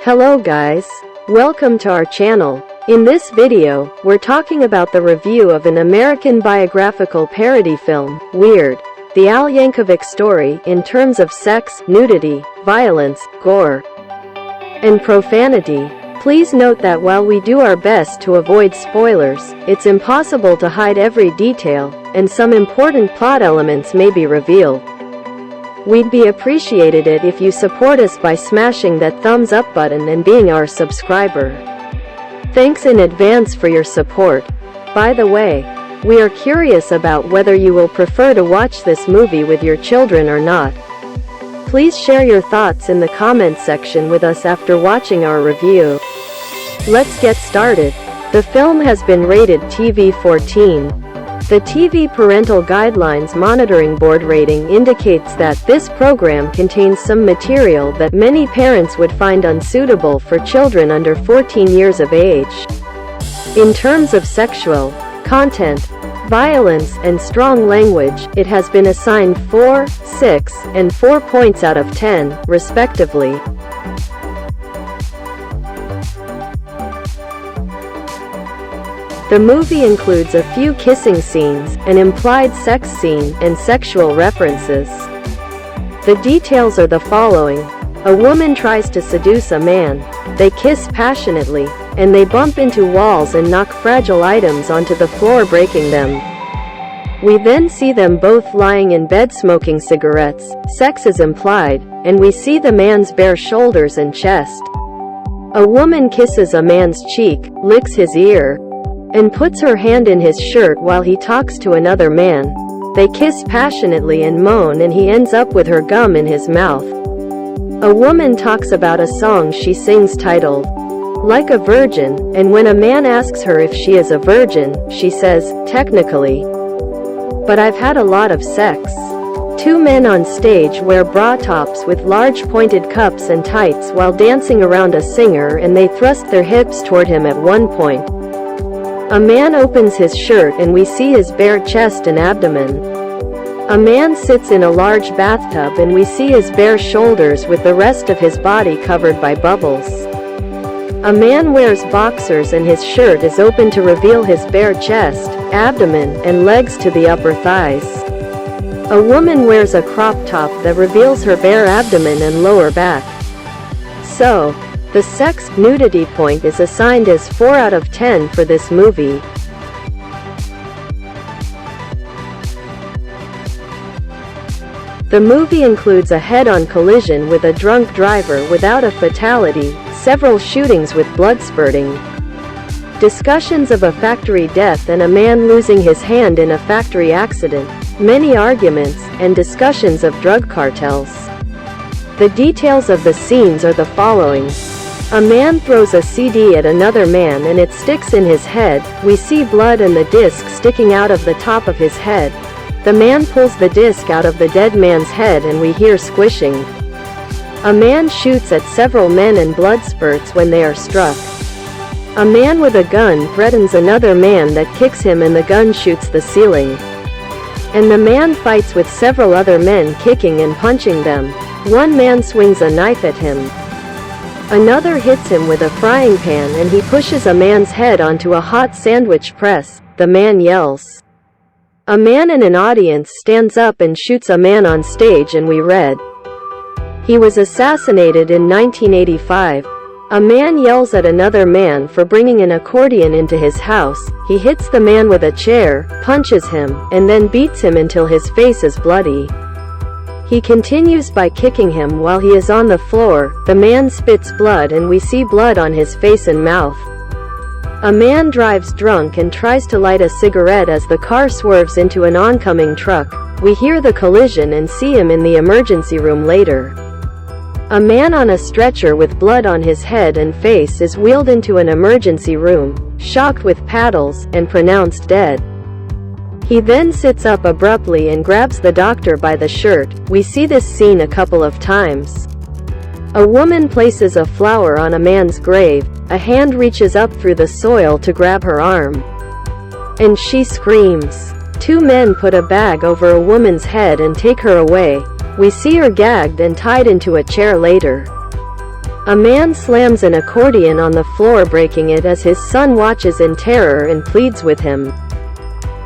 Hello guys, welcome to our channel. In this video, we're talking about the review of an American biographical parody film, Weird, the YANKOVIC Story, in terms of sex, nudity, violence, gore, and profanity. Please note that while we do our best to avoid spoilers, it's impossible to hide every detail, and some important plot elements may be revealed. We'd be appreciated it if you support us by smashing that thumbs up button and being our subscriber. Thanks in advance for your support. By the way, we are curious about whether you will prefer to watch this movie with your children or not. Please share your thoughts in the comments section with us after watching our review. Let's get started. The film has been rated TV-14. The TV Parental Guidelines Monitoring Board rating indicates that this program contains some material that many parents would find unsuitable for children under 14 years of age. In terms of sexual content, violence, and strong language, it has been assigned 4, 6, and 4 points out of 10, respectively. The movie includes a few kissing scenes, an implied sex scene, and sexual references. The details are the following. A woman tries to seduce a man. They kiss passionately, and they bump into walls and knock fragile items onto the floor, breaking them. We then see them both lying in bed smoking cigarettes. Sex is implied, and we see the man's bare shoulders and chest. A woman kisses a man's cheek, licks his ear, and puts her hand in his shirt while he talks to another man. They kiss passionately and moan, and he ends up with her gum in his mouth. A woman talks about a song she sings titled, "Like a Virgin," and when a man asks her if she is a virgin, she says, "Technically. But I've had a lot of sex." Two men on stage wear bra tops with large pointed cups and tights while dancing around a singer, and they thrust their hips toward him at one point. A man opens his shirt and we see his bare chest and abdomen. A man sits in a large bathtub and we see his bare shoulders with the rest of his body covered by bubbles. A man wears boxers and his shirt is open to reveal his bare chest, abdomen, and legs to the upper thighs. A woman wears a crop top that reveals her bare abdomen and lower back. So, the sex nudity point is assigned as 4 out of 10 for this movie. The movie includes a head-on collision with a drunk driver without a fatality, several shootings with blood spurting, discussions of a factory death and a man losing his hand in a factory accident, many arguments, and discussions of drug cartels. The details of the scenes are the following. A man throws a CD at another man and it sticks in his head. We see blood and the disc sticking out of the top of his head. The man pulls the disc out of the dead man's head and we hear squishing. A man shoots at several men and blood spurts when they are struck. A man with a gun threatens another man that kicks him and the gun shoots the ceiling. And the man fights with several other men kicking and punching them. One man swings a knife at him. Another hits him with a frying pan and he pushes a man's head onto a hot sandwich press. The man yells. A man in an audience stands up and shoots a man on stage and we read. He was assassinated in 1985. A man yells at another man for bringing an accordion into his house. He hits the man with a chair, punches him, and then beats him until his face is bloody. He continues by kicking him while he is on the floor. The man spits blood and we see blood on his face and mouth. A man drives drunk and tries to light a cigarette as the car swerves into an oncoming truck. We hear the collision and see him in the emergency room later. A man on a stretcher with blood on his head and face is wheeled into an emergency room, shocked with paddles, and pronounced dead. He then sits up abruptly and grabs the doctor by the shirt. We see this scene a couple of times. A woman places a flower on a man's grave. A hand reaches up through the soil to grab her arm, and she screams. Two men put a bag over a woman's head and take her away. We see her gagged and tied into a chair later. A man slams an accordion on the floor, breaking it as his son watches in terror and pleads with him.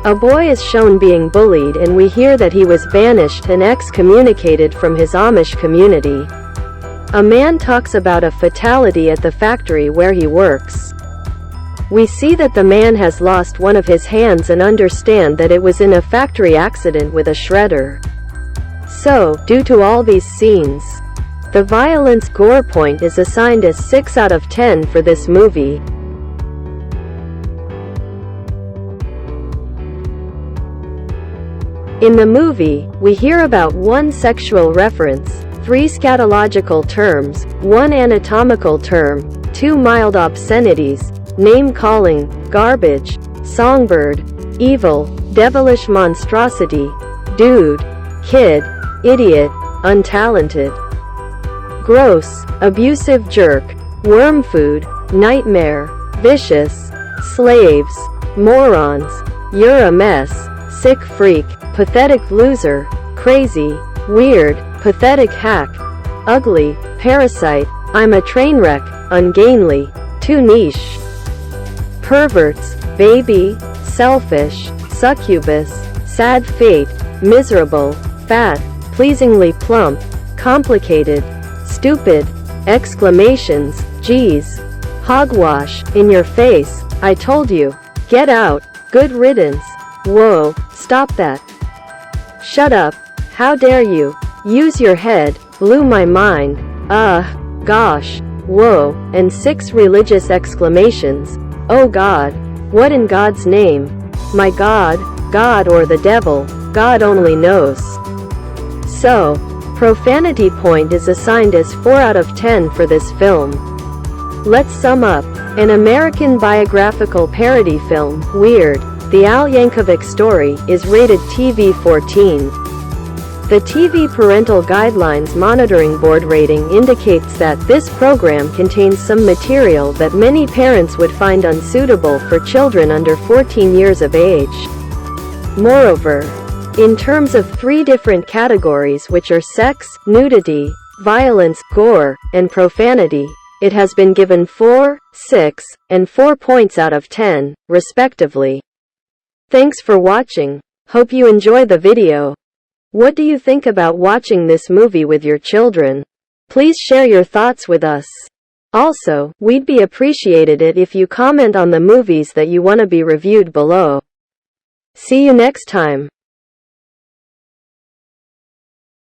A boy is shown being bullied, and we hear that he was banished and excommunicated from his Amish community. A man talks about a fatality at the factory where he works. We see that the man has lost one of his hands and understand that it was in a factory accident with a shredder. So, due to all these scenes, the violence gore point is assigned as 6 out of 10 for this movie. In the movie, we hear about 1 sexual reference, 3 scatological terms, 1 anatomical term, 2 mild obscenities, name-calling, garbage, songbird, evil, devilish monstrosity, dude, kid, idiot, untalented, gross, abusive jerk, worm food, nightmare, vicious, slaves, morons, you're a mess, sick freak, pathetic loser, crazy, weird, pathetic hack, ugly, parasite, I'm a train wreck, ungainly, too niche, perverts, baby, selfish, succubus, sad fate, miserable, fat, pleasingly plump, complicated, stupid, exclamations, geez, hogwash, in your face, I told you, get out, good riddance, whoa, stop that, shut up, how dare you, use your head, blew my mind, gosh, whoa, and 6 religious exclamations, oh God, what in God's name, my God, God or the devil, God only knows. So, profanity point is assigned as 4 out of 10 for this film. Let's sum up. An American biographical parody film, Weird, The YANKOVIC Story, is rated TV-14. The TV Parental Guidelines Monitoring Board rating indicates that this program contains some material that many parents would find unsuitable for children under 14 years of age. Moreover, in terms of 3 different categories, which are sex, nudity, violence, gore, and profanity, it has been given 4, 6, and 4 points out of 10, respectively. Thanks for watching. Hope you enjoy the video. What do you think about watching this movie with your children? Please share your thoughts with us. Also, we'd be appreciated it if you comment on the movies that you want to be reviewed below. See you next time.